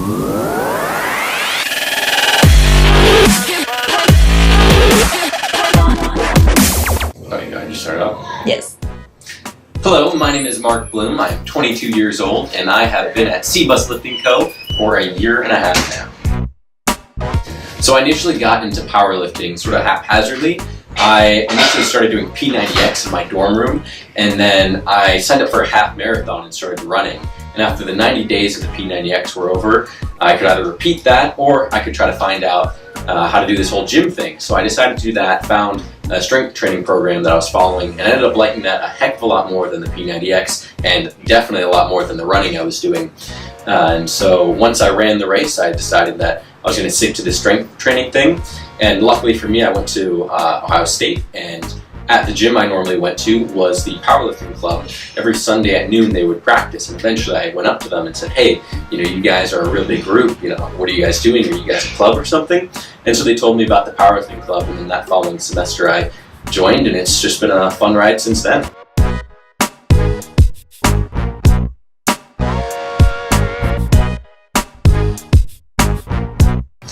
Okay, go ahead, you start off. Yes. Hello, my name is Mark Blum. I'm 22 years old, and I have been at C-Bus Lifting Co. for a year and a half now. So I initially got into powerlifting sort of haphazardly. I initially started doing P90X in my dorm room, and then I signed up for a half marathon and started running. And after the 90 days of the P90X were over, I could either repeat that or I could try to find out how to do this whole gym thing. So I decided to do that, found a strength training program that I was following, and I ended up liking that a heck of a lot more than the P90X, and definitely a lot more than the running I was doing. And so once I ran the race, I decided that I was going to stick to this strength training thing. And luckily for me, I went to Ohio State, and at the gym I normally went to was the powerlifting club. Every Sunday at noon they would practice, and eventually I went up to them and said, hey, you guys are a real big group, what are you guys doing? Are you guys a club or something? And so they told me about the powerlifting club, and then that following semester I joined, and it's just been a fun ride since then.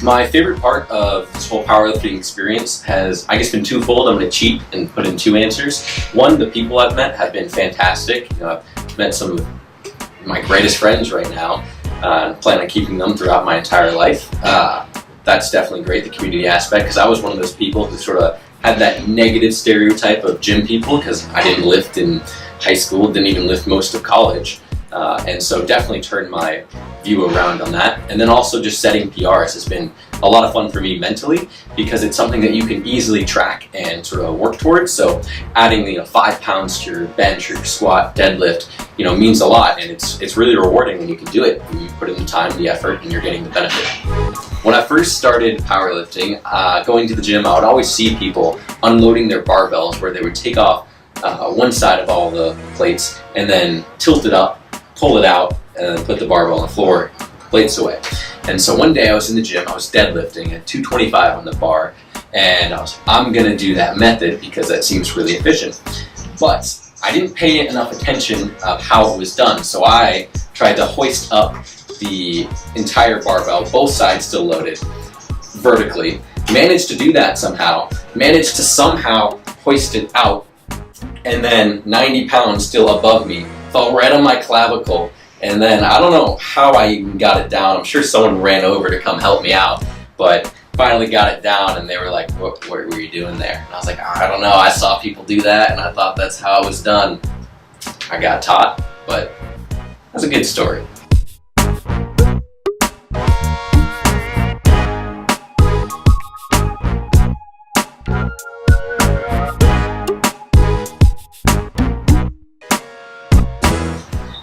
My favorite part of this whole powerlifting experience has, I guess, been twofold. I'm going to cheat and put in two answers. One, the people I've met have been fantastic. I've met some of my greatest friends right now. I plan on keeping them throughout my entire life. That's definitely great, the community aspect, because I was one of those people who sort of had that negative stereotype of gym people because I didn't lift in high school, didn't even lift most of college. And so definitely turned my view around on that. And then also just setting PRs has been a lot of fun for me mentally because it's something that you can easily track and sort of work towards. So adding 5 pounds to your bench or your squat, deadlift, means a lot, and it's really rewarding when you can do it. When you put in the time, the effort, and you're getting the benefit. When I first started powerlifting, going to the gym, I would always see people unloading their barbells where they would take off one side of all the plates and then tilt it up, pull it out, and then put the barbell on the floor, plates away. And so one day I was in the gym, I was deadlifting at 225 on the bar, and I'm gonna do that method because that seems really efficient. But I didn't pay enough attention of how it was done, so I tried to hoist up the entire barbell, both sides still loaded, vertically. Managed to do that somehow, managed to somehow hoist it out, and then 90 pounds still above me, fell right on my clavicle, and then I don't know how I even got it down. I'm sure someone ran over to come help me out, but finally got it down, and they were like, what were you doing there? And I was like, I don't know, I saw people do that, and I thought that's how it was done. I got taught, but that's a good story.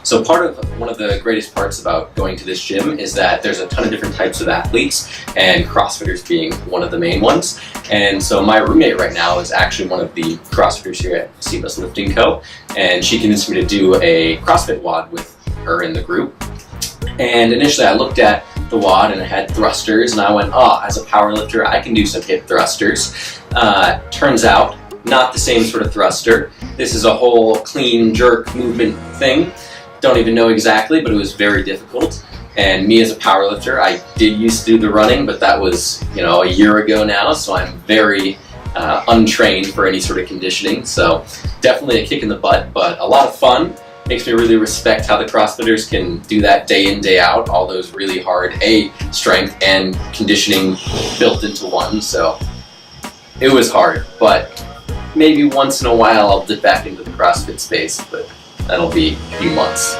So one of the greatest parts about going to this gym is that there's a ton of different types of athletes, and CrossFitters being one of the main ones. And so my roommate right now is actually one of the CrossFitters here at C-Bus Lifting Co. And she convinced me to do a CrossFit WOD with her in the group. And initially I looked at the WOD and it had thrusters, and I went, as a powerlifter I can do some hip thrusters. Turns out, not the same sort of thruster. This is a whole clean jerk movement thing. Don't even know exactly, but it was very difficult. And me as a powerlifter, I did used to do the running, but that was a year ago now, so I'm very untrained for any sort of conditioning. So definitely a kick in the butt, but a lot of fun. Makes me really respect how the CrossFitters can do that day in, day out, all those really hard strength and conditioning built into one. So it was hard, but maybe once in a while I'll dip back into the CrossFit space, but that'll be a few months.